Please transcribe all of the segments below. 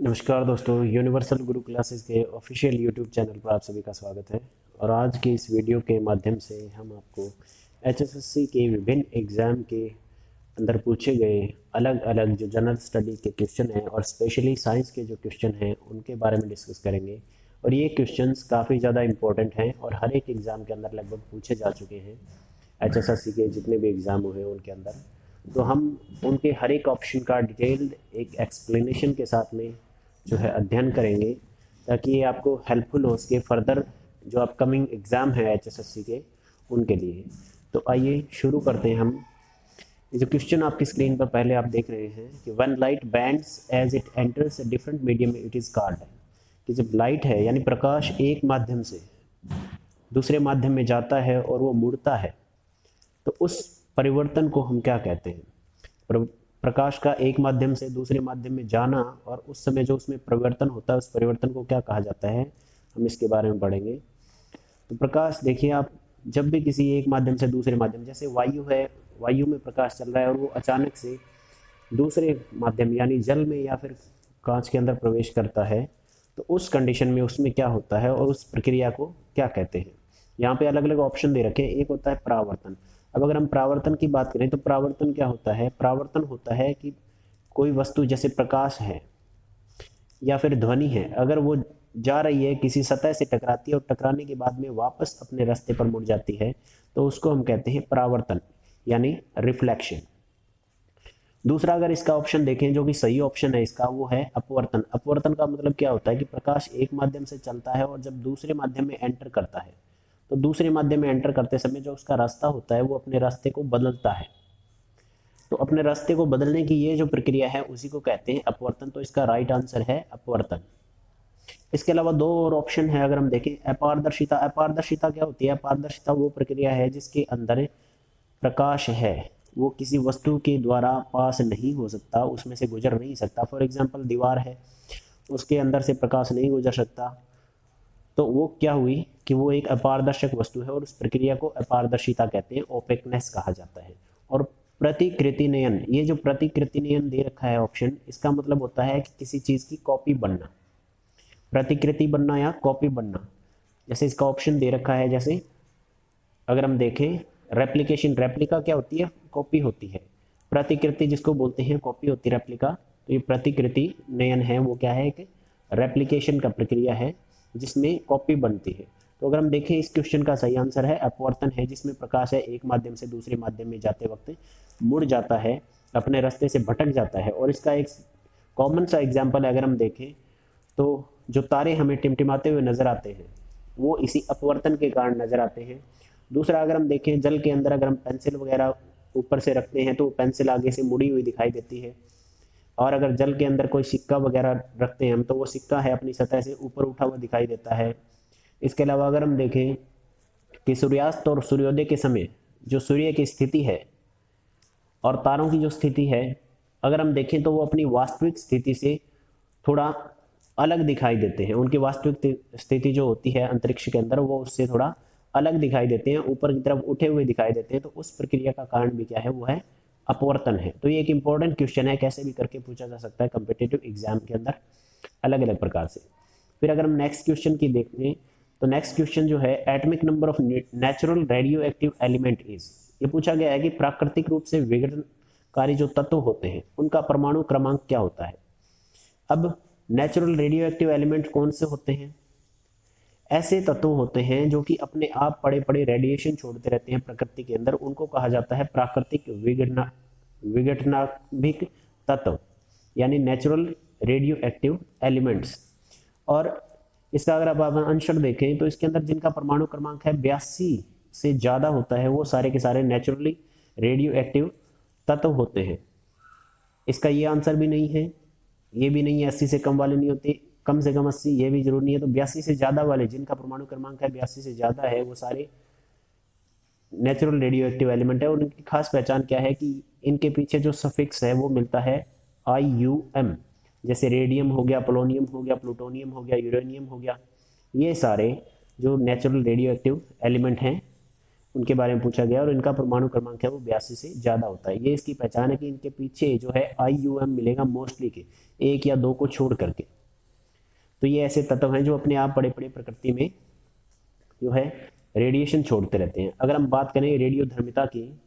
नमस्कार दोस्तों, यूनिवर्सल गुरु क्लासेस के ऑफिशियल यूट्यूब चैनल पर आप सभी का स्वागत है। और आज के इस वीडियो के माध्यम से हम आपको एचएसएससी के विभिन्न एग्ज़ाम के अंदर पूछे गए अलग अलग जो जनरल स्टडी के क्वेश्चन हैं और स्पेशली साइंस के जो क्वेश्चन हैं उनके बारे में डिस्कस करेंगे। और ये क्वेश्चंस काफ़ी ज़्यादा इंपॉर्टेंट हैं और हर एक एग्ज़ाम के अंदर लगभग पूछे जा चुके हैं। एचएसएससी के जितने भी एग्ज़ाम हुए उनके अंदर तो हम उनके हर एक ऑप्शन का डिटेल्ड एक एक्सप्लेनेशन के साथ में जो है अध्ययन करेंगे, ताकि ये आपको हेल्पफुल हो सके फर्दर जो अपकमिंग एग्ज़ाम है एचएसएससी के उनके लिए। तो आइए शुरू करते हैं हम। ये जो क्वेश्चन आपकी स्क्रीन पर पहले आप देख रहे हैं कि one light bends as it enters a different medium it is called, कि जब लाइट है यानी प्रकाश एक माध्यम से दूसरे माध्यम में जाता है और वो मुड़ता है तो उस परिवर्तन को हम क्या कहते हैं। प्रकाश का एक माध्यम से दूसरे माध्यम में जाना और उस समय जो उसमें परिवर्तन होता है उस परिवर्तन को क्या कहा जाता है, हम इसके बारे में पढ़ेंगे। तो प्रकाश देखिए, आप जब भी किसी एक माध्यम से दूसरे माध्यम, जैसे वायु है, वायु में प्रकाश चल रहा है और वो अचानक से दूसरे माध्यम यानी जल में या फिर कांच के अंदर प्रवेश करता है तो उस कंडीशन में उसमें क्या होता है और उस प्रक्रिया को क्या कहते हैं। यहाँ पे अलग अलग ऑप्शन दे रखे हैं। एक होता है परावर्तन। अब अगर हम परावर्तन की बात करें तो परावर्तन क्या होता है। परावर्तन होता है कि कोई वस्तु जैसे प्रकाश है या फिर ध्वनि है, अगर वो जा रही है किसी सतह से टकराती है और टकराने के बाद में वापस अपने रास्ते पर मुड़ जाती है तो उसको हम कहते हैं परावर्तन यानी रिफ्लेक्शन। दूसरा अगर इसका ऑप्शन देखें जो कि सही ऑप्शन है इसका, वो है अपवर्तन। अपवर्तन का मतलब क्या होता है कि प्रकाश एक माध्यम से चलता है और जब दूसरे माध्यम में एंटर करता है तो दूसरे माध्यम में एंटर करते समय जो उसका रास्ता होता है वो अपने रास्ते को बदलता है। तो अपने रास्ते को बदलने की ये जो प्रक्रिया है उसी को कहते हैं अपवर्तन। तो इसका राइट आंसर है अपवर्तन। इसके अलावा दो और ऑप्शन है। अगर हम देखें अपारदर्शिता। अपारदर्शिता क्या होती है। अपारदर्शिता वो प्रक्रिया है जिसके अंदर प्रकाश है वो किसी वस्तु के द्वारा पास नहीं हो सकता, उसमें से गुजर नहीं सकता। फॉर एग्जाम्पल दीवार है, उसके अंदर से प्रकाश नहीं गुजर सकता, तो वो क्या हुई कि वो एक अपारदर्शक वस्तु है और उस प्रक्रिया को अपारदर्शिता कहते हैं, ओपेकनेस कहा जाता है। और प्रतिकृति नयन, ये जो प्रतिकृति नयन दे रखा है ऑप्शन, इसका मतलब होता है कि किसी चीज़ की कॉपी बनना, प्रतिकृति बनना या कॉपी बनना। जैसे इसका ऑप्शन दे रखा है, जैसे अगर हम देखें रेप्लिकेशन, रेप्लिका क्या होती है, कॉपी होती है। प्रतिकृति जिसको बोलते हैं कॉपी होती है रेप्लिका। तो ये प्रतिकृति नयन है वो क्या है, कि रेप्लिकेशन का प्रक्रिया है जिसमें कॉपी बनती है। तो अगर हम देखें इस क्वेश्चन का सही आंसर है अपवर्तन है, जिसमें प्रकाश है एक माध्यम से दूसरे माध्यम में जाते वक्त मुड़ जाता है, अपने रास्ते से भटक जाता है। और इसका एक कॉमन सा एग्जाम्पल अगर हम देखें तो जो तारे हमें टिमटिमाते हुए नजर आते हैं वो इसी अपवर्तन के कारण नजर आते हैं। दूसरा अगर हम देखें जल के अंदर अगर हम पेंसिल वगैरह ऊपर से रखते हैं तो पेंसिल आगे से मुड़ी हुई दिखाई देती है। और अगर जल के अंदर कोई सिक्का वगैरह रखते हैं हम तो वो सिक्का है अपनी सतह से ऊपर उठा हुआ दिखाई देता है। इसके अलावा अगर हम देखें कि सूर्यास्त और सूर्योदय के समय जो सूर्य की स्थिति है और तारों की जो स्थिति है, अगर हम देखें तो वो अपनी वास्तविक स्थिति से थोड़ा अलग दिखाई देते हैं। उनकी वास्तविक स्थिति जो होती है अंतरिक्ष के अंदर वो उससे थोड़ा अलग दिखाई देते हैं, ऊपर की तरफ उठे हुए दिखाई देते हैं। तो उस प्रक्रिया का कारण भी क्या है, वो है अपवर्तन है। तो ये एक इंपॉर्टेंट क्वेश्चन है, कैसे भी करके पूछा जा सकता है कॉम्पिटिटिव एग्जाम के अंदर अलग अलग प्रकार से। फिर अगर हम नेक्स्ट क्वेश्चन की देखें तो नेक्स्ट क्वेश्चन जो है atomic number of natural radio active element is, ये पूछा गया है कि प्राकृतिक रूप से विघटनकारी जो तत्व होते हैं उनका परमाणु क्रमांक क्या होता है। अब नेचुरल रेडियो एक्टिव एलिमेंट कौन से होते हैं, ऐसे तत्व होते हैं जो कि अपने आप बड़े बड़े रेडिएशन छोड़ते रहते हैं प्रकृति के अंदर, उनको कहा जाता है प्राकृतिक विघटनाभिक तत्व यानी नेचुरल रेडियो एक्टिव एलिमेंट्स। और इसका अगर आप आंसर देखें तो इसके अंदर जिनका परमाणु क्रमांक है 82 से ज़्यादा होता है वो सारे के सारे नेचुरली रेडियो एक्टिव तत्व होते हैं। इसका ये आंसर भी नहीं है, ये भी नहीं है, 80 से कम वाले नहीं होते, कम से कम 80 ये भी जरूरी नहीं है। तो 82 से ज़्यादा वाले जिनका परमाणु क्रमांक है 82 से ज़्यादा है वो सारे नेचुरल रेडियो एक्टिव एलिमेंट है। और उनकी खास पहचान क्या है कि इनके पीछे जो सफिक्स है वो मिलता है IUM, जैसे रेडियम हो गया, पोलोनियम हो गया, प्लूटोनियम हो गया, यूरेनियम हो गया। ये सारे जो नेचुरल रेडियो एक्टिव एलिमेंट हैं उनके बारे में पूछा गया और इनका परमाणु क्रमांक है वो 82 से ज़्यादा होता है। ये इसकी पहचान है कि इनके पीछे जो है IUM मिलेगा मोस्टली के, एक या दो को छोड़ करके। तो ये ऐसे तत्व हैं जो अपने आप बड़े बड़े प्रकृति में जो है रेडिएशन छोड़ते रहते हैं। अगर हम बात करें रेडियो धर्मिता की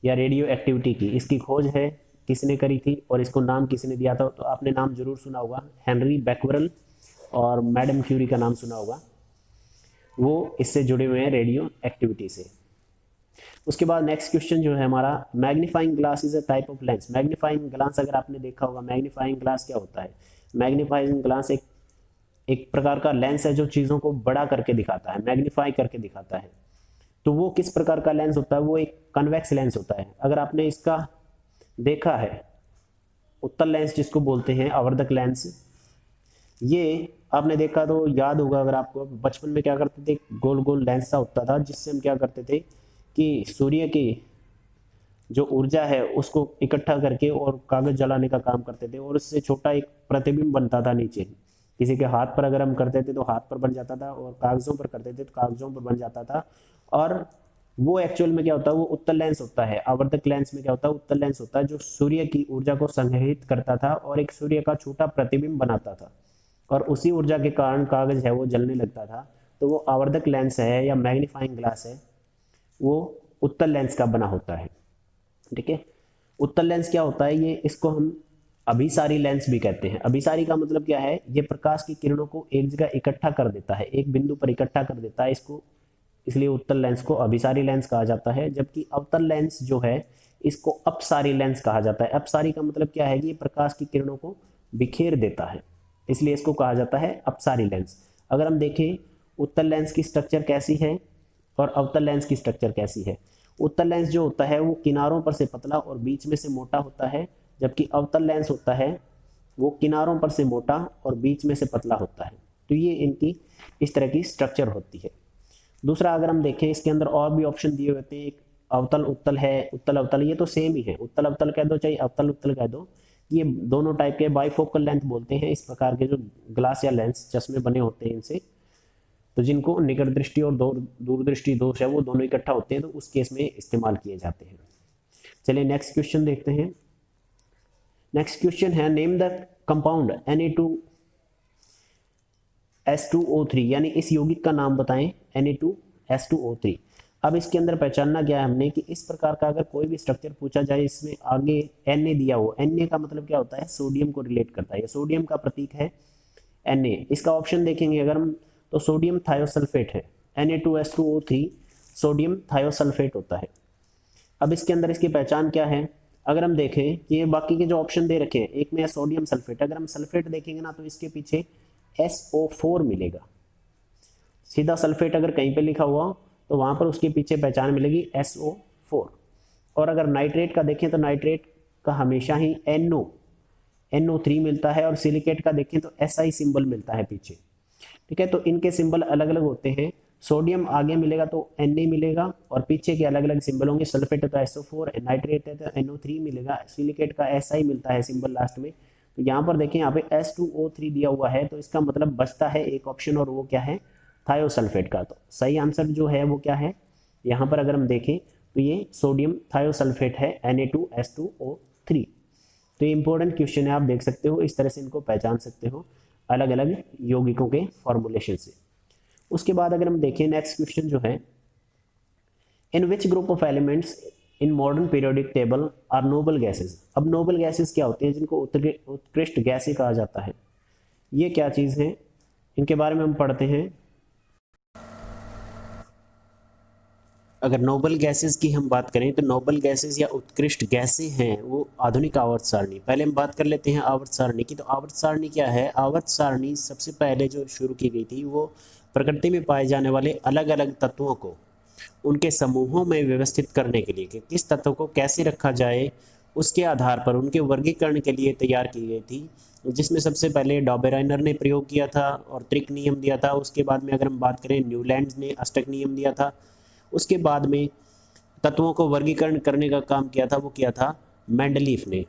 या रेडियो एक्टिविटी की, इसकी खोज है किसने करी थी और इसको नाम किसने दिया था? तो आपने नाम जरूर सुना होगा, हेनरी बैक्वेरल और मैडम क्यूरी का नाम सुना होगा, वो इससे जुड़े हुए हैं रेडियो एक्टिविटी से। उसके बाद नेक्स्ट क्वेश्चन जो है हमारा, magnifying glass is a type of lens. Magnifying glass अगर आपने देखा होगा, मैग्नीफाइंग ग्लास क्या होता है? मैग्नीफाइंग ग्लास एक प्रकार का लेंस है जो चीज़ों को बड़ा करके दिखाता है, मैग्नीफाई करके दिखाता है। तो वो किस प्रकार का लेंस होता है? वो एक कन्वेक्स लेंस होता है। अगर आपने इसका देखा है, उत्तल लेंस जिसको बोलते हैं, आवर्धक लेंस, ये आपने देखा तो याद होगा अगर आपको, बचपन में क्या करते थे, गोल गोल लेंस सा होता था जिससे हम क्या करते थे कि सूर्य की जो ऊर्जा है उसको इकट्ठा करके और कागज जलाने का काम करते थे, और उससे छोटा एक प्रतिबिंब बनता था नीचे। किसी के हाथ पर अगर हम करते थे तो हाथ पर बन जाता था, और कागजों पर करते थे तो कागजों पर बन जाता था। और वो एक्चुअल में क्या होता है, वो उत्तल लेंस होता है। आवर्धक लेंस में क्या होता है, उत्तल लेंस होता है जो सूर्य की ऊर्जा को संग्रहित करता था और एक सूर्य का छोटा प्रतिबिंब बनाता था, और उसी ऊर्जा के कारण कागज है वो जलने लगता था। तो वो आवर्धक लेंस है या मैग्नीफाइंग ग्लास है, वो उत्तल लेंस का बना होता है। ठीक है, उत्तल लेंस क्या होता है, ये इसको हम अभिसारी लेंस भी कहते हैं। अभिसारी का मतलब क्या है, ये प्रकाश की किरणों को एक जगह इकट्ठा कर देता है, एक बिंदु पर इकट्ठा कर देता है इसको, इसलिए उत्तल लेंस को अभिसारी लेंस कहा जाता है। जबकि अवतल लेंस जो है इसको अपसारी लेंस कहा जाता है। अपसारी का मतलब क्या है कि ये प्रकाश की किरणों को बिखेर देता है, इसलिए इसको कहा जाता है अपसारी लेंस। अगर हम देखें उत्तल लेंस की स्ट्रक्चर कैसी है और अवतल लेंस की स्ट्रक्चर कैसी है, उत्तल लेंस जो होता है वो किनारों पर से पतला और बीच में से मोटा होता है, जबकि अवतल लेंस होता है वो किनारों पर से मोटा और बीच में से पतला होता है। तो ये इनकी इस तरह की स्ट्रक्चर होती है। दूसरा अगर हम देखें, इसके अंदर और भी ऑप्शन दिए होते हैं, एक अवतल उत्तल है, उत्तल अवतल, ये तो सेम ही है, उत्तल अवतल कह दो चाहे अवतल उत्तल कह दो, ये दोनों टाइप के बाइफोकल लेंथ बोलते हैं इस प्रकार के जो ग्लास या लेंस चश्मे बने होते हैं इनसे। तो जिनको निकट दृष्टि और दूरदृष्टि दोष है वो दोनों इकट्ठा होते हैं, तो उस केस में इस्तेमाल किए जाते हैं। चलिए नेक्स्ट क्वेश्चन देखते हैं। नेक्स्ट क्वेश्चन है, नेम द कंपाउंड Na2S2O3, यानी इस यौगिक का नाम बताएं, Na2S2O3। अब इसके अंदर पहचानना क्या है हमने कि इस प्रकार का अगर कोई भी स्ट्रक्चर पूछा जाए, इसमें आगे Na दिया हो, Na का मतलब क्या होता है, सोडियम को रिलेट करता है, सोडियम का प्रतीक है Na। इसका ऑप्शन देखेंगे अगर हम तो सोडियम थायोसल्फेट है, Na2S2O3 सोडियम थायोसल्फेट होता है। अब इसके अंदर इसकी पहचान क्या है, अगर हम देखें कि ये बाकी के जो ऑप्शन दे रखे हैं, एक में है सोडियम सल्फेट, अगर हम सल्फेट देखेंगे ना तो इसके पीछे SO4 मिलेगा। सीधा सल्फेट अगर कहीं पे लिखा हुआ तो वहां पर उसके पीछे पहचान मिलेगी SO4। और अगर नाइट्रेट का देखें तो नाइट्रेट का हमेशा ही NO3 मिलता है, और सिलिकेट का देखें तो SI सिंबल मिलता है पीछे। ठीक है, तो इनके सिंबल अलग अलग होते हैं। सोडियम आगे मिलेगा तो Na मिलेगा, और पीछे के अलग अलग सिंबल होंगे। सल्फेट है तो SO4, नाइट्रेट है तो NO3 मिलेगा, सिलिकेट का SI मिलता है सिंबल लास्ट में। तो यहाँ पर देखें, यहाँ पे S2O3 दिया हुआ है, तो इसका मतलब बचता है एक ऑप्शन, और वो क्या है, थायोसल्फेट का। तो सही आंसर जो है वो क्या है, यहाँ पर अगर हम देखें तो ये सोडियम थायोसल्फेट है, Na2S2O3। तो ये इंपॉर्टेंट क्वेश्चन है, आप देख सकते हो, इस तरह से इनको पहचान सकते हो अलग अलग यौगिकों के फॉर्मुलेशन से। उसके बाद अगर हम देखें नेक्स्ट क्वेश्चन जो है, in which group of elements in modern periodic table are noble gases. अब नोबल गैसेस क्या होते हैं, जिनको उत्कृष्ट गैसें कहा जाता है, ये क्या चीज़ है, इनके बारे में हम पढ़ते हैं। अगर नोबल गैसेस की हम बात करें तो नोबल गैसेस या उत्कृष्ट गैसें हैं वो आधुनिक आवर्त सारणी। पहले हम बात कर लेते हैं आवर्त सारणी की। तो आवर्त सारणी क्या है, आवर्त सारणी सबसे पहले जो शुरू की गई थी वो प्रकृति में पाए जाने वाले अलग अलग तत्वों को उनके समूहों में व्यवस्थित करने के लिए कि किस तत्व को कैसे रखा जाए उसके आधार पर उनके वर्गीकरण के लिए तैयार की गई थी, जिसमें सबसे पहले डॉबेराइनर ने प्रयोग किया था और त्रिक नियम दिया था। उसके बाद में अगर हम बात करें न्यूलैंड ने अष्टक नियम दिया था। उसके बाद में तत्वों को वर्गीकरण करने का काम किया था वो किया था मेंडलीफ ने।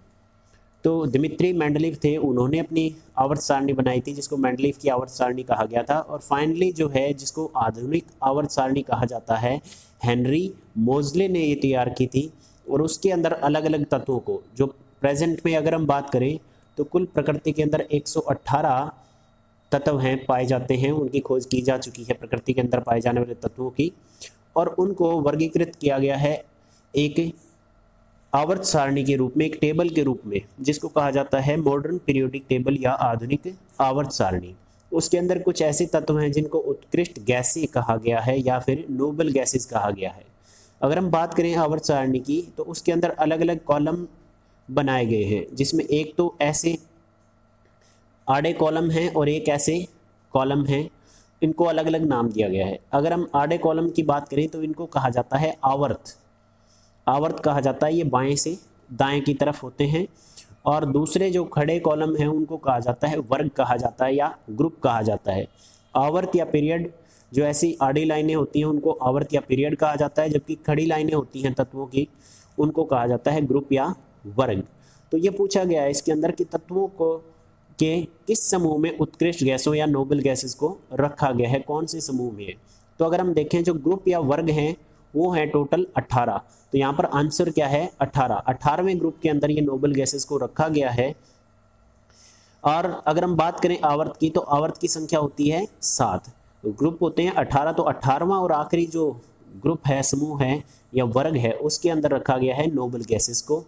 तो दिमित्री मेंडलीव थे, उन्होंने अपनी आवर्त सारणी बनाई थी जिसको मेंडलीव की आवर्त सारणी कहा गया था। और फाइनली जो है जिसको आधुनिक आवर्त सारणी कहा जाता है, हेनरी मोजले ने ये तैयार की थी। और उसके अंदर अलग अलग तत्वों को, जो प्रेजेंट में अगर हम बात करें तो कुल प्रकृति के अंदर 118 तत्व हैं पाए जाते हैं, उनकी खोज की जा चुकी है प्रकृति के अंदर पाए जाने वाले तत्वों की, और उनको वर्गीकृत किया गया है एक आवर्त सारणी के रूप में, एक टेबल के रूप में, जिसको कहा जाता है मॉडर्न पीरियोडिक टेबल या आधुनिक आवर्त सारणी। उसके अंदर कुछ ऐसे तत्व हैं जिनको उत्कृष्ट गैसें कहा गया है या फिर नोबल गैसेस कहा गया है। अगर हम बात करें आवर्त सारणी की तो उसके अंदर अलग अलग कॉलम बनाए गए हैं, जिसमें एक तो ऐसे आड़े कॉलम हैं और एक ऐसे कॉलम हैं, इनको अलग अलग नाम दिया गया है। अगर हम आड़े कॉलम की बात करें तो इनको कहा जाता है आवर्त, आवर्त कहा जाता है, ये बाएं से दाएं की तरफ होते हैं। और दूसरे जो खड़े कॉलम हैं उनको कहा जाता है वर्ग कहा जाता है या ग्रुप कहा जाता है। आवर्त या पीरियड, जो ऐसी आड़ी लाइनें होती हैं उनको आवर्त या पीरियड कहा जाता है, जबकि खड़ी लाइनें होती हैं तत्वों की उनको कहा जाता है ग्रुप या वर्ग। तो ये पूछा गया है इसके अंदर कि तत्वों को के किस समूह में उत्कृष्ट गैसों या नोबल गैसेस को रखा गया है, कौन से समूह में है। तो अगर हम देखें जो ग्रुप या वर्ग हैं वो है टोटल 18। तो यहाँ पर आंसर क्या है 18। 18वें ग्रुप के अंदर ये नोबल गैसेस को रखा गया है। और अगर हम बात करें आवर्त की तो आवर्त की संख्या होती है 7, तो ग्रुप होते हैं 18। तो 18वां और आखिरी जो ग्रुप है, समूह है या वर्ग है, उसके अंदर रखा गया है नोबल गैसेस को।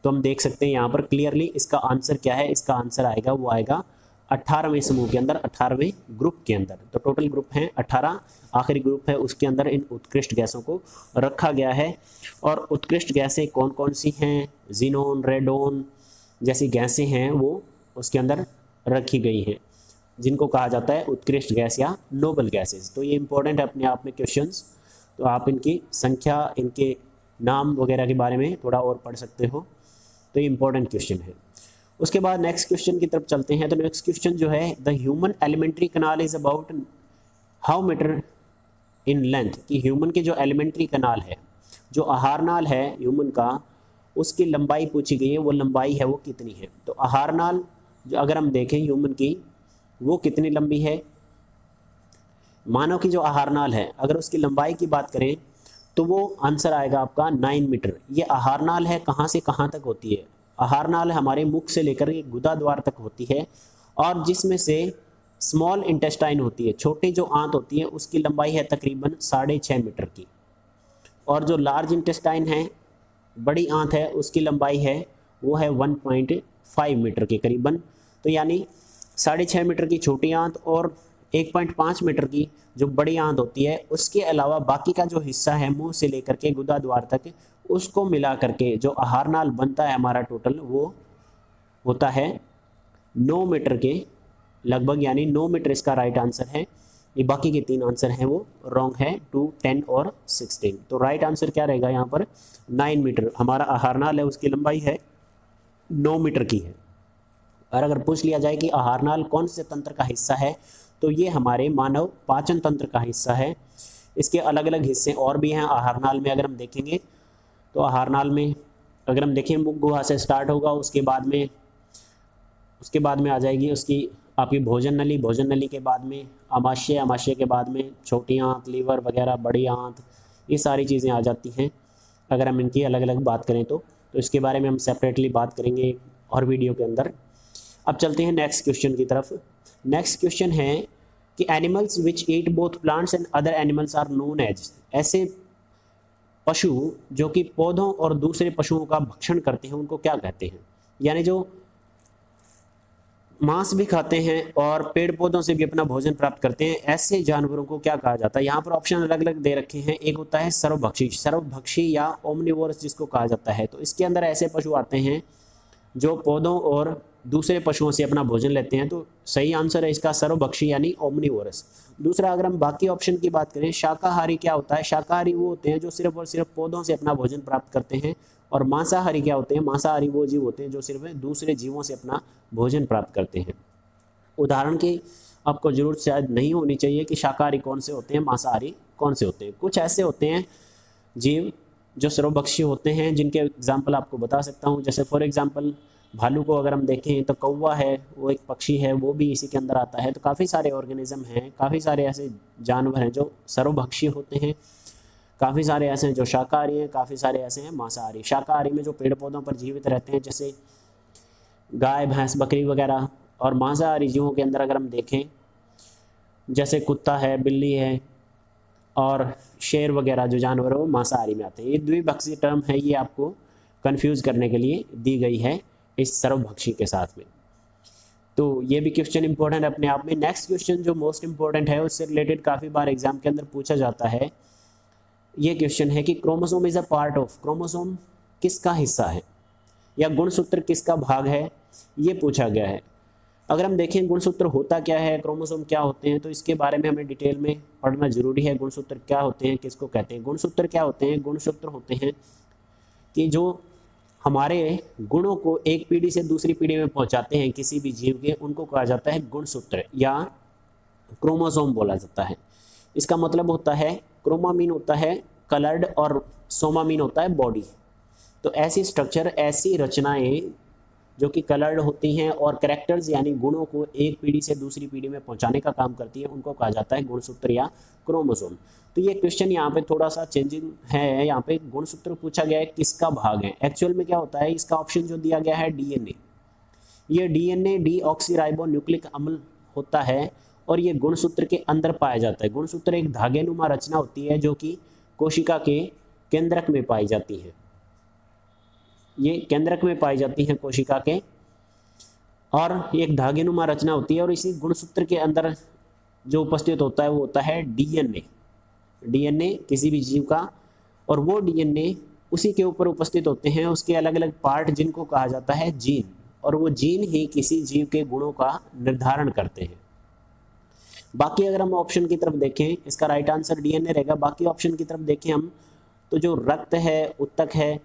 तो हम देख सकते हैं यहाँ पर क्लियरली इसका आंसर क्या है, इसका आंसर आएगा वो आएगा 18वें समूह के अंदर, 18वें ग्रुप के अंदर। तो टोटल ग्रुप हैं 18, आखिरी ग्रुप है उसके अंदर इन उत्कृष्ट गैसों को रखा गया है। और उत्कृष्ट गैसें कौन कौन सी हैं, जीनोन, रेडोन जैसी गैसें हैं वो उसके अंदर रखी गई हैं, जिनको कहा जाता है उत्कृष्ट गैस या नोबल गैसेस। तो ये इंपॉर्टेंट है अपने आप में क्वेश्चंस, तो आप इनकी संख्या, इनके नाम वगैरह के बारे में थोड़ा और पढ़ सकते हो, तो ये इंपॉर्टेंट क्वेश्चन है। उसके बाद नेक्स्ट क्वेश्चन की तरफ चलते हैं। तो नेक्स्ट क्वेश्चन जो है, the human alimentary canal is about how metre in length, कि ह्यूमन के जो एलिमेंट्री कनाल है, जो आहार नाल है ह्यूमन का, उसकी लंबाई पूछी गई है, वो लंबाई है वो कितनी है। तो आहार नाल जो अगर हम देखें ह्यूमन की, वो कितनी लंबी है, मानव की जो आहार नाल है अगर उसकी लंबाई की बात करें तो वो आंसर आएगा आपका 9 मीटर। ये आहार नाल है कहाँ से कहाँ तक होती है, आहार नाल हमारे मुख से लेकर के गुदा द्वार तक होती है, और जिसमें से स्मॉल इंटेस्टाइन होती है, छोटी जो आंत होती है, उसकी लंबाई है तकरीबन 6.5 मीटर की। और जो लार्ज इंटेस्टाइन है, बड़ी आंत है, उसकी लंबाई है वो है 1.5 मीटर के करीबन। तो यानी 6.5 मीटर की छोटी आंत और 1.5 मीटर की जो बड़ी आंत होती है, उसके अलावा बाकी का जो हिस्सा है मुंह से लेकर के गुदा द्वार तक, उसको मिला करके जो आहार नाल बनता है हमारा टोटल, वो होता है 9 मीटर के लगभग, यानी 9 मीटर इसका राइट आंसर है। ये बाकी के 3 आंसर हैं वो रॉन्ग है, 2, 10 और 16। तो राइट आंसर क्या रहेगा यहाँ पर 9 मीटर हमारा आहार नाल है, उसकी लंबाई है 9 मीटर की है। और अगर पूछ लिया जाए कि आहार नाल कौन से तंत्र का हिस्सा है, तो ये हमारे मानव पाचन तंत्र का हिस्सा है। इसके अलग अलग हिस्से और भी हैं आहार नाल में। अगर हम देखेंगे तो आहार नाल में अगर हम देखें, मुख गुहा से स्टार्ट होगा, उसके बाद में आ जाएगी उसकी आपकी भोजन नली, भोजन नली के बाद में आमाशय, आमाशय के बाद में छोटी आंत, लीवर वगैरह, बड़ी आंत, ये सारी चीज़ें आ जाती हैं अगर हम इनकी अलग अलग बात करें तो इसके बारे में हम सेपरेटली बात करेंगे और वीडियो के अंदर। अब चलते हैं नेक्स्ट क्वेश्चन की तरफ। नेक्स्ट क्वेश्चन है कि animals which eat both plants and other animals are known as, ऐसे पशु जो कि पौधों और दूसरे पशुओं का भक्षण करते हैं उनको क्या कहते हैं। यानी जो मांस भी खाते हैं और पेड़ पौधों से भी अपना भोजन प्राप्त करते हैं, ऐसे जानवरों को क्या कहा जाता है। यहाँ पर ऑप्शन अलग अलग दे रखे हैं। एक होता है सर्वभक्षी, सर्वभक्षी या ओमनिवोरस जिसको कहा जाता है। तो इसके अंदर ऐसे पशु आते हैं जो पौधों और दूसरे पशुओं से अपना भोजन लेते हैं। तो सही आंसर है इसका सर्वभक्षी यानी ओमनिवोरस। दूसरा, अगर हम बाकी ऑप्शन की बात करें, शाकाहारी क्या होता है, शाकाहारी वो होते हैं जो सिर्फ और सिर्फ पौधों से अपना भोजन प्राप्त करते हैं। और मांसाहारी क्या होते हैं, मांसाहारी वो जीव होते हैं जो सिर्फ दूसरे जीवों से अपना भोजन प्राप्त करते हैं। उदाहरण की आपको जरूरत शायद नहीं होनी चाहिए कि शाकाहारी कौन से होते हैं, मांसाहारी कौन से होते हैं। कुछ ऐसे होते हैं जीव जो सर्वभक्षी होते हैं जिनके एग्जाम्पल आपको बता सकता हूँ। जैसे फॉर एग्जाम्पल भालू को अगर हम देखें तो कौवा है, वो एक पक्षी है, वो भी इसी के अंदर आता है। तो काफ़ी सारे ऑर्गेनिज्म हैं, काफ़ी सारे ऐसे जानवर हैं जो सर्वभक्षी होते हैं, काफ़ी सारे ऐसे हैं जो शाकाहारी हैं, काफ़ी सारे ऐसे हैं मांसाहारी। शाकाहारी में जो पेड़ पौधों पर जीवित रहते हैं जैसे गाय भैंस बकरी वगैरह, और मांसाहारी जीवों के अंदर अगर हम देखें जैसे कुत्ता है, बिल्ली है और शेर वगैरह जो जानवर है वो मांसाहारी में आते हैं। ये द्विभक्षी टर्म है, ये आपको कंफ्यूज करने के लिए दी गई है इस सर्वभक्षी के साथ में। तो ये भी क्वेश्चन इंपॉर्टेंट है अपने आप में। नेक्स्ट क्वेश्चन जो मोस्ट इंपॉर्टेंट है, उससे रिलेटेड काफ़ी बार एग्जाम के अंदर पूछा जाता है। ये क्वेश्चन है कि chromosome is a part of, chromosome किसका हिस्सा है या गुणसूत्र किसका भाग है, ये पूछा गया है। अगर हम देखें गुणसूत्र होता क्या है, क्रोमोसोम क्या होते हैं, तो इसके बारे में हमें डिटेल में पढ़ना जरूरी है। गुणसूत्र क्या होते हैं, किसको कहते हैं। गुणसूत्र क्या होते हैं, गुणसूत्र होते हैं कि जो हमारे गुणों को एक पीढ़ी से दूसरी पीढ़ी में पहुंचाते हैं किसी भी जीव के, उनको कहा जाता है गुणसूत्र या क्रोमोसोम बोला जाता है। इसका मतलब होता है, क्रोमामीन होता है कलर्ड और सोमामीन होता है बॉडी। तो ऐसी स्ट्रक्चर, ऐसी रचनाएं जो कि कलर्ड होती हैं और कैरेक्टर्स यानी गुणों को एक पीढ़ी से दूसरी पीढ़ी में पहुंचाने का काम करती है, उनको कहा जाता है गुणसूत्र या क्रोमोसोम। तो ये क्वेश्चन यहाँ पे थोड़ा सा चेंजिंग है। यहाँ पे गुणसूत्र पूछा गया है किसका भाग है, एक्चुअल में क्या होता है, इसका ऑप्शन जो दिया गया है डीएनए। ये डीएनए डीऑक्सीराइबो न्यूक्लिक अम्ल होता है और ये गुणसूत्र के अंदर पाया जाता है। गुणसूत्र एक धागेनुमा रचना होती है जो कि कोशिका के केंद्रक में पाई जाती है। ये केंद्रक में पाई जाती हैं कोशिका के, और एक धागेनुमा रचना होती है। और इसी गुणसूत्र के अंदर जो उपस्थित होता है वो होता है डीएनए। डीएनए किसी भी जीव का, और वो डीएनए उसी के ऊपर उपस्थित होते हैं उसके अलग अलग पार्ट जिनको कहा जाता है जीन, और वो जीन ही किसी जीव के गुणों का निर्धारण करते हैं। बाकी अगर हम ऑप्शन की तरफ देखें, इसका राइट आंसर डीएनए रहेगा। बाकी ऑप्शन की तरफ देखें हम तो जो रक्त है, उत्तक है,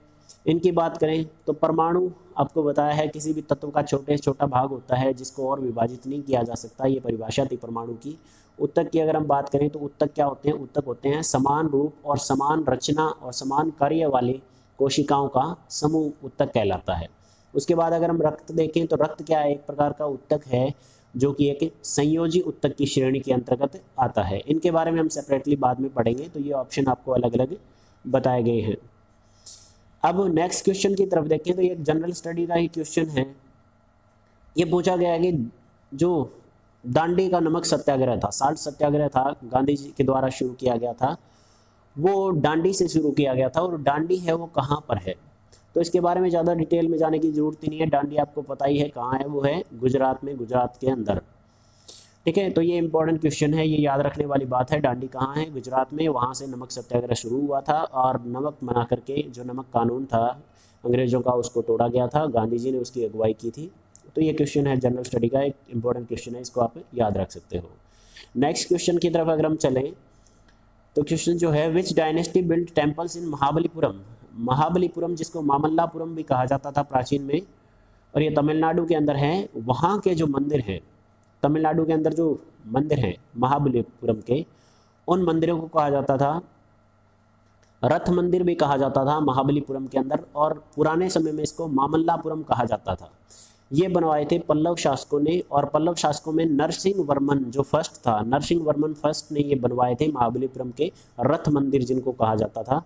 इनकी बात करें तो परमाणु आपको बताया है किसी भी तत्व का छोटे से छोटा भाग होता है जिसको और विभाजित नहीं किया जा सकता, ये परिभाषा थी परमाणु की। उत्तक की अगर हम बात करें तो उत्तक क्या होते हैं, उत्तक होते हैं समान रूप और समान रचना और समान कार्य वाले कोशिकाओं का समूह उत्तक कहलाता है। उसके बाद अगर हम रक्त देखें तो रक्त क्या है, एक प्रकार का उत्तक है जो कि एक संयोजी उत्तक की श्रेणी के अंतर्गत आता है। इनके बारे में हम सेपरेटली बाद में पढ़ेंगे, तो ये ऑप्शन आपको अलग अलग बताए गए हैं। अब नेक्स्ट क्वेश्चन की तरफ देखें तो ये जनरल स्टडी का ही क्वेश्चन है। ये पूछा गया है कि जो दांडी का नमक सत्याग्रह था, साल्ट सत्याग्रह था, गांधी जी के द्वारा शुरू किया गया था, वो दांडी से शुरू किया गया था, और दांडी है वो कहाँ पर है। तो इसके बारे में ज़्यादा डिटेल में जाने की जरूरत ही नहीं है। दांडी आपको पता ही है कहाँ है, वो है गुजरात में, गुजरात के अंदर। ठीक है, तो ये इंपॉर्टेंट क्वेश्चन है, ये याद रखने वाली बात है। दांडी कहाँ है, गुजरात में, वहाँ से नमक सत्याग्रह शुरू हुआ था और नमक मना करके जो नमक कानून था अंग्रेज़ों का उसको तोड़ा गया था, गांधी जी ने उसकी अगुवाई की थी। तो ये क्वेश्चन है जनरल स्टडी का, एक इंपॉर्टेंट क्वेश्चन है, इसको आप याद रख सकते हो। नेक्स्ट क्वेश्चन की तरफ अगर हम चलें तो क्वेश्चन जो है, विच dynasty build temples in Mahabalipuram. Mahabalipuram जिसको मामल्लापुरम भी कहा जाता था प्राचीन में, और ये तमिलनाडु के अंदर है। वहाँ के जो मंदिर हैं, तमिलनाडु के अंदर जो मंदिर हैं महाबलीपुरम के, उन मंदिरों को कहा जाता था, रथ मंदिर भी कहा जाता था महाबलीपुरम के अंदर, और पुराने समय में इसको मामल्लापुरम कहा जाता था। ये बनवाए थे पल्लव शासकों ने, और पल्लव शासकों में नरसिंह वर्मन जो फर्स्ट था, नरसिंह वर्मन फर्स्ट ने ये बनवाए थे महाबलीपुरम के रथ मंदिर जिनको कहा जाता था,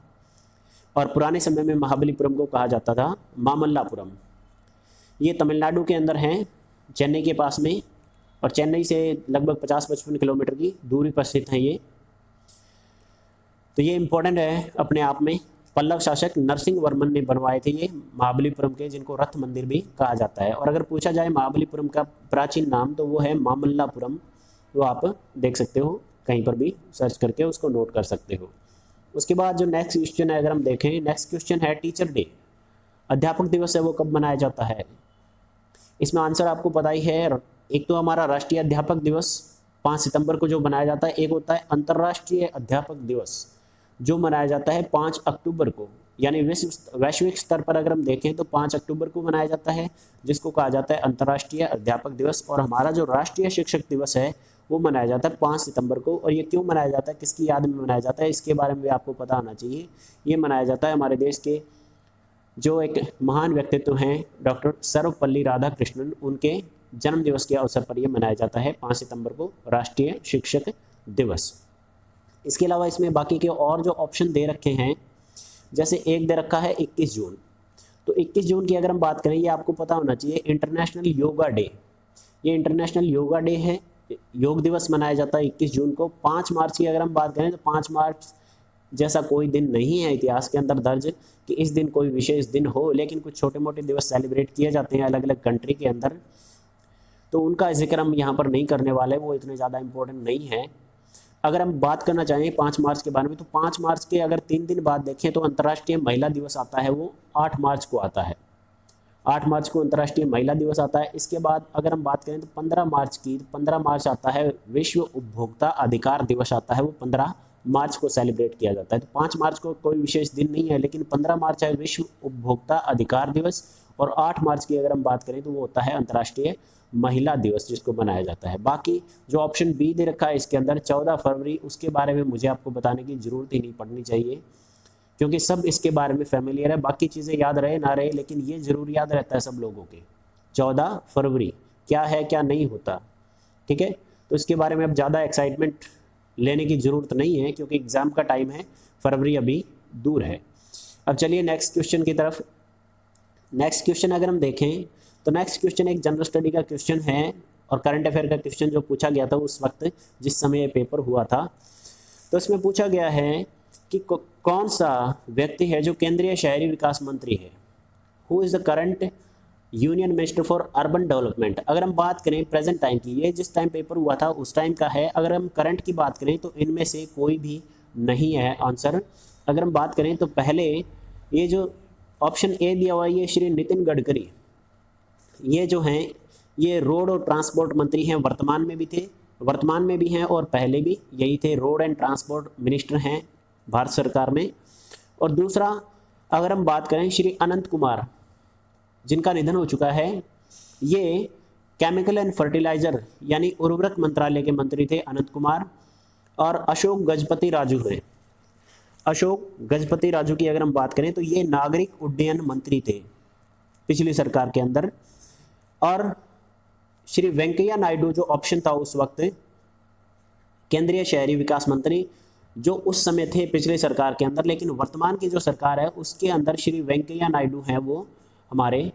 और पुराने समय में महाबलीपुरम को कहा जाता था मामल्लापुरम। ये तमिलनाडु के अंदर हैं, चेन्नई के पास में, और चेन्नई से लगभग 50-55 किलोमीटर की दूरी पर स्थित हैं ये। तो ये इंपॉर्टेंट है अपने आप में। पल्लव शासक नरसिंह वर्मन ने बनवाए थे ये महाबलीपुरम के, जिनको रथ मंदिर भी कहा जाता है। और अगर पूछा जाए महाबलीपुरम का प्राचीन नाम तो वो है मामल्लापुरम, वो आप देख सकते हो, कहीं पर भी सर्च करके उसको नोट कर सकते हो। उसके बाद जो नेक्स्ट क्वेश्चन है अगर हम देखें, नेक्स्ट क्वेश्चन है टीचर डे, अध्यापक दिवस है वो कब मनाया जाता है। इसमें आंसर आपको पता ही है, एक तो हमारा राष्ट्रीय अध्यापक दिवस 5 सितंबर को जो मनाया जाता है, एक होता है अंतर्राष्ट्रीय अध्यापक दिवस जो मनाया जाता है 5 अक्टूबर को, यानी वैश्विक स्तर पर अगर हम देखें तो 5 अक्टूबर को मनाया जाता है, जिसको कहा जाता है अंतर्राष्ट्रीय अध्यापक दिवस। और हमारा जो राष्ट्रीय शिक्षक दिवस है वो मनाया जाता है 5 सितंबर को। और ये क्यों मनाया जाता है, किसकी याद में मनाया जाता है, इसके बारे में भी आपको पता होना चाहिए। ये मनाया जाता है हमारे देश के जो एक महान व्यक्तित्व हैं डॉक्टर सर्वपल्ली राधाकृष्णन, उनके जन्म दिवस के अवसर पर यह मनाया जाता है 5 सितंबर को राष्ट्रीय शिक्षक दिवस। इसके अलावा इसमें बाकी के और जो ऑप्शन दे रखे हैं, जैसे एक दे रखा है 21 जून, तो 21 जून की अगर हम बात करें, ये आपको पता होना चाहिए इंटरनेशनल योगा डे, ये इंटरनेशनल योगा डे है, योग दिवस मनाया जाता है 21 जून को। 5 मार्च की अगर हम बात करें तो 5 मार्च जैसा कोई दिन नहीं है इतिहास के अंदर दर्ज कि इस दिन कोई विशेष दिन हो, लेकिन कुछ छोटे मोटे दिवस सेलिब्रेट किए जाते हैं अलग अलग कंट्री के अंदर, तो उनका जिक्र हम यहाँ पर नहीं करने वाले, वो इतने ज़्यादा इम्पोर्टेंट नहीं है। अगर हम बात करना चाहें 5 मार्च के बारे में, तो 5 मार्च के अगर 3 दिन बाद देखें तो अंतर्राष्ट्रीय महिला दिवस आता है, वो 8 मार्च को आता है। 8 मार्च को अंतर्राष्ट्रीय महिला दिवस आता है। इसके बाद अगर हम बात करें तो 15 मार्च की, 15 मार्च आता है विश्व उपभोक्ता अधिकार दिवस आता है, वो 15 मार्च को सेलिब्रेट किया जाता है। तो 5 मार्च को कोई विशेष दिन नहीं है, लेकिन 15 मार्च है विश्व उपभोक्ता अधिकार दिवस, और 8 मार्च की अगर हम बात करें तो वो होता है अंतर्राष्ट्रीय महिला दिवस, जिसको मनाया जाता है। बाकी जो ऑप्शन बी दे रखा है इसके अंदर 14 फरवरी, उसके बारे में मुझे आपको बताने की ज़रूरत ही नहीं पड़नी चाहिए, क्योंकि सब इसके बारे में फैमिलियर है। बाकी चीज़ें याद रहे ना रहे, लेकिन ये ज़रूर याद रहता है सब लोगों के, 14 फरवरी क्या है क्या नहीं होता, ठीक है। तो इसके बारे में अब ज़्यादा एक्साइटमेंट लेने की ज़रूरत नहीं है, क्योंकि एग्ज़ाम का टाइम है, फरवरी अभी दूर है। अब चलिए नेक्स्ट क्वेश्चन की तरफ। नेक्स्ट क्वेश्चन अगर हम देखें तो नेक्स्ट क्वेश्चन एक जनरल स्टडी का क्वेश्चन है, और करंट अफेयर का क्वेश्चन जो पूछा गया था उस वक्त जिस समय ये पेपर हुआ था। तो इसमें पूछा गया है कि कौन सा व्यक्ति है जो केंद्रीय शहरी विकास मंत्री है, who is the current union minister for urban development. अगर हम बात करें प्रेजेंट टाइम की, ये जिस टाइम पेपर हुआ था उस टाइम का है। अगर हम करंट की बात करें तो इनमें से कोई भी नहीं है आंसर। अगर हम बात करें तो पहले ये जो ऑप्शन ए दिया हुआ है, ये श्री नितिन गडकरी, ये जो हैं ये रोड और ट्रांसपोर्ट मंत्री हैं, वर्तमान में भी थे, वर्तमान में भी हैं और पहले भी यही थे, रोड एंड ट्रांसपोर्ट मिनिस्टर हैं भारत सरकार में। और दूसरा अगर हम बात करें श्री अनंत कुमार, जिनका निधन हो चुका है, ये केमिकल एंड फर्टिलाइजर यानी उर्वरक मंत्रालय के मंत्री थे अनंत कुमार। और अशोक गजपति राजू हैं, अशोक गजपति राजू की अगर हम बात करें तो ये नागरिक उड्डयन मंत्री थे पिछली सरकार के अंदर। और श्री वेंकैया नायडू जो ऑप्शन था उस वक्त केंद्रीय शहरी विकास मंत्री, जो उस समय थे पिछले सरकार के अंदर, लेकिन वर्तमान की जो सरकार है उसके अंदर श्री वेंकैया नायडू हैं, वो हमारे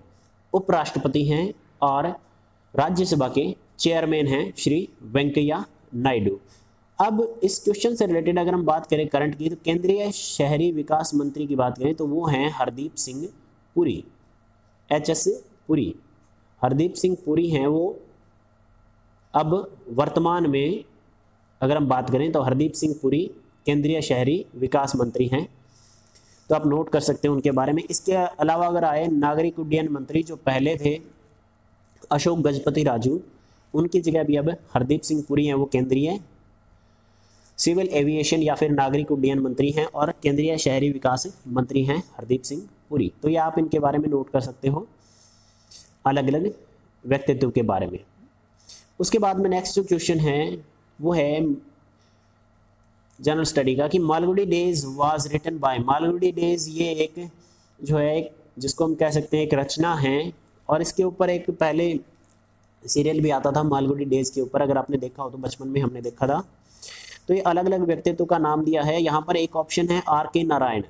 उपराष्ट्रपति हैं और राज्यसभा के चेयरमैन हैं श्री वेंकैया नायडू। अब इस क्वेश्चन से रिलेटेड अगर हम बात करें करंट की, तो केंद्रीय शहरी विकास मंत्री की बात करें तो वो हैं हरदीप सिंह पुरी, HS पुरी, हरदीप सिंह पुरी हैं वो। अब वर्तमान में अगर हम बात करें तो हरदीप सिंह पुरी केंद्रीय शहरी विकास मंत्री हैं, तो आप नोट कर सकते हैं उनके बारे में। इसके अलावा अगर आए नागरिक उड्डयन मंत्री जो पहले थे अशोक गजपति राजू, उनकी जगह भी अब हरदीप सिंह पुरी हैं, वो केंद्रीय सिविल एविएशन या फिर नागरिक उड्डयन मंत्री हैं, और केंद्रीय शहरी विकास मंत्री हैं हरदीप सिंह पुरी। तो ये आप इनके बारे में नोट कर सकते हो अलग अलग व्यक्तित्व के बारे में। उसके बाद में नेक्स्ट जो क्वेश्चन है वो है जनरल स्टडी का कि Malgudi days was written by. Malgudi days ये एक जो है एक जिसको हम कह सकते हैं एक रचना है, और इसके ऊपर एक पहले सीरियल भी आता था मालगुडी डेज के ऊपर, अगर आपने देखा हो तो बचपन में हमने देखा था। तो ये अलग अलग व्यक्तित्व का नाम दिया है। यहाँ पर एक ऑप्शन है RK नारायण।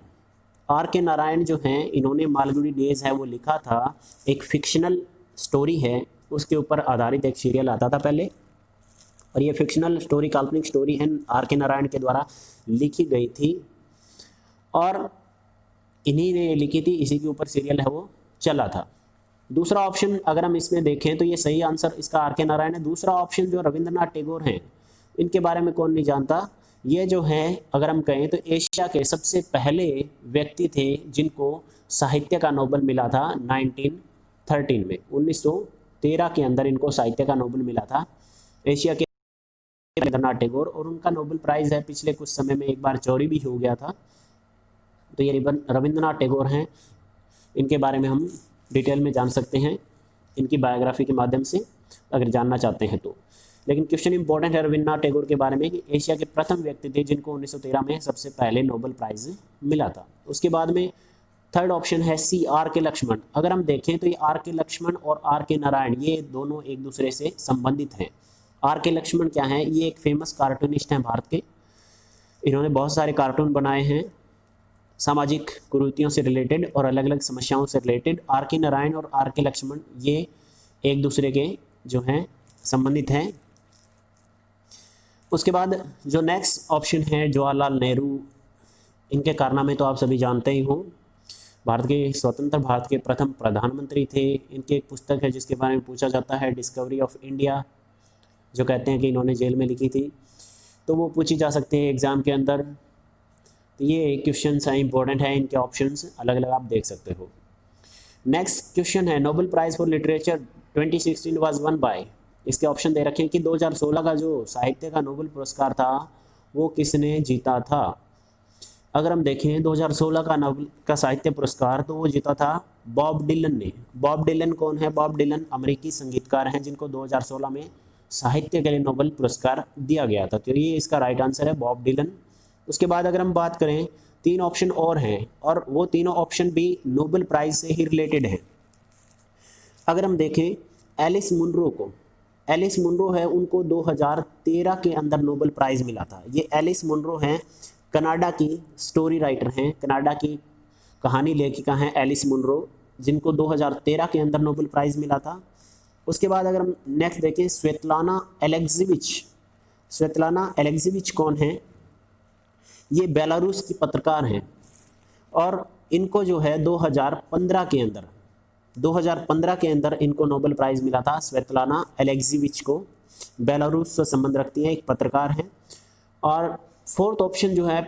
RK नारायण जो हैं इन्होंने मालगुडी डेज है वो लिखा था, एक फिक्शनल स्टोरी है, उसके ऊपर आधारित एक सीरियल आता था पहले, और ये फिक्शनल स्टोरी काल्पनिक स्टोरी है RK नारायण के द्वारा लिखी गई थी, और इन्हीं ने लिखी थी, इसी के ऊपर सीरियल है वो चला था। दूसरा ऑप्शन अगर हम इसमें देखें तो ये सही आंसर इसका RK नारायण है। दूसरा ऑप्शन जो रविंद्रनाथ टैगोर हैं, इनके बारे में कौन नहीं जानता, ये जो हैं अगर हम कहें तो एशिया के सबसे पहले व्यक्ति थे जिनको साहित्य का नोबेल मिला था 1913 में, 1913 के अंदर इनको साहित्य का नोबेल मिला था एशिया के रविंद्रनाथ टैगोर। और उनका नोबेल प्राइज़ है पिछले कुछ समय में एक बार चोरी भी हो गया था। तो ये रविंद्रनाथ टैगोर हैं, इनके बारे में हम डिटेल में जान सकते हैं इनकी बायोग्राफी के माध्यम से अगर जानना चाहते हैं तो। लेकिन क्वेश्चन इंपॉर्टेंट है रविंद्रनाथ टैगोर के बारे में कि एशिया के प्रथम व्यक्ति थे जिनको 1913 में सबसे पहले नोबेल प्राइज़ मिला था। उसके बाद में थर्ड ऑप्शन है सी आर के लक्ष्मण। अगर हम देखें तो ये आर के लक्ष्मण और आर के नारायण ये दोनों एक दूसरे से संबंधित हैं। आर के लक्ष्मण क्या हैं, ये एक फेमस कार्टूनिस्ट हैं भारत के। इन्होंने बहुत सारे कार्टून बनाए हैं सामाजिक कुरीतियों से रिलेटेड और अलग अलग समस्याओं से रिलेटेड। आर के नारायण और आर के लक्ष्मण ये एक दूसरे के जो हैं संबंधित हैं। उसके बाद जो नेक्स्ट ऑप्शन है जवाहरलाल नेहरू, इनके कारनामे तो आप सभी जानते ही हों। भारत के स्वतंत्र भारत के प्रथम प्रधानमंत्री थे। इनकी एक पुस्तक है जिसके बारे में पूछा जाता है, डिस्कवरी ऑफ इंडिया, जो कहते हैं कि इन्होंने जेल में लिखी थी, तो वो पूछी जा सकती है एग्ज़ाम के अंदर। तो ये क्वेश्चन है, इंपॉर्टेंट है, इनके ऑप्शंस अलग अलग आप देख सकते हो। नेक्स्ट क्वेश्चन है Nobel prize for literature 2016 was one by. इसके ऑप्शन दे रखे हैं कि 2016 का जो साहित्य का नोबेल पुरस्कार था वो किसने जीता था। अगर हम देखें 2016 का नोबेल का साहित्य पुरस्कार तो वो जीता था बॉब डिलन ने। बॉब डिलन कौन है? बॉब डिलन अमेरिकी संगीतकार हैं जिनको 2016 में साहित्य के लिए नोबेल पुरस्कार दिया गया था। तो ये इसका राइट आंसर है, बॉब डिलन। उसके बाद अगर हम बात करें, तीन ऑप्शन और हैं और वो तीनों ऑप्शन भी नोबेल प्राइज़ से ही रिलेटेड हैं। अगर हम देखें एलिस मुनरो को, एलिस मुनरो है, उनको 2013 के अंदर नोबेल प्राइज़ मिला था। ये एलिस मुनरो हैं, कनाडा की स्टोरी राइटर हैं, कनाडा की कहानी लेखिका हैं एलिस मुनरो, जिनको 2013 के अंदर नोबेल प्राइज़ मिला था। उसके बाद अगर हम नेक्स्ट देखें स्वेतलाना एलेक्जेविच, स्वेतलाना एलेक्जेविच कौन है? ये बेलारूस की पत्रकार हैं और इनको जो है 2015 के अंदर इनको नोबेल प्राइज़ मिला था। स्वेतलाना एलेक्जेविच को, बेलारूस से संबंध रखती हैं, एक पत्रकार हैं। और फोर्थ ऑप्शन जो है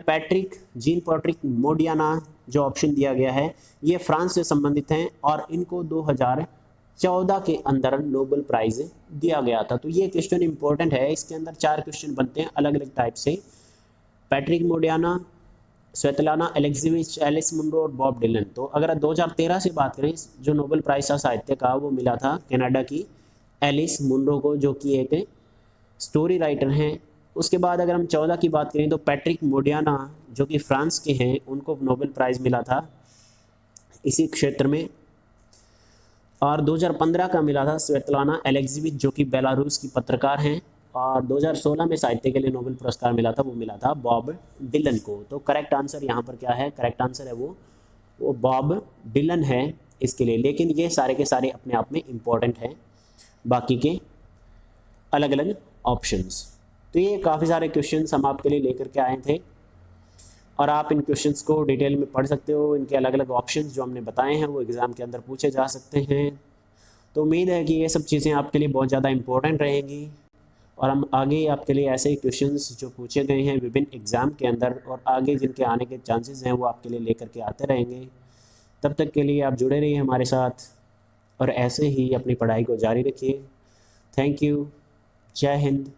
जीन पैट्रिक मोडियाना, जो ऑप्शन दिया गया है, ये फ्रांस से संबंधित हैं और इनको 2014 के अंदर नोबेल प्राइज़ दिया गया था। तो ये क्वेश्चन इंपॉर्टेंट है, इसके अंदर 4 क्वेश्चन बनते हैं अलग अलग टाइप से। पैट्रिक मोडियाना, स्वेतलाना एलेक्जेविच, एलिस मुनरो और बॉब डिलन। तो अगर 2013 से बात करें, जो नोबेल प्राइज़ था साहित्य का वो मिला था कनाडा की एलिस मुनरो को, जो कि एक स्टोरी राइटर हैं। उसके बाद अगर हम 14 की बात करें तो पैट्रिक मोडियाना जो कि फ्रांस के हैं, उनको नोबेल प्राइज़ मिला था इसी क्षेत्र में। और 2015 का मिला था स्वेतलाना एलेक्जेविच, जो कि बेलारूस की पत्रकार हैं। और 2016 में साहित्य के लिए नोबेल पुरस्कार मिला था, वो मिला था बॉब डिलन को। तो करेक्ट आंसर यहाँ पर क्या है? करेक्ट आंसर है वो बॉब डिलन है इसके लिए। लेकिन ये सारे के सारे अपने आप में इम्पॉर्टेंट हैं, बाकी के अलग अलग ऑप्शंस। तो ये काफ़ी सारे क्वेश्चंस हम आपके लिए लेकर के आए थे और आप इन क्वेश्चंस को डिटेल में पढ़ सकते हो। इनके अलग अलग ऑप्शंस जो हमने बताए हैं वो एग्ज़ाम के अंदर पूछे जा सकते हैं। तो उम्मीद है कि ये सब चीज़ें आपके लिए बहुत ज़्यादा इम्पोर्टेंट रहेंगी और हम आगे आपके लिए ऐसे ही क्वेश्चंस जो पूछे गए हैं विभिन्न एग्ज़ाम के अंदर और आगे जिनके आने के चांसेस हैं वो आपके लिए लेकर के आते रहेंगे। तब तक के लिए आप जुड़े रहिए हमारे साथ और ऐसे ही अपनी पढ़ाई को जारी रखिए। Thank you. जय हिंद।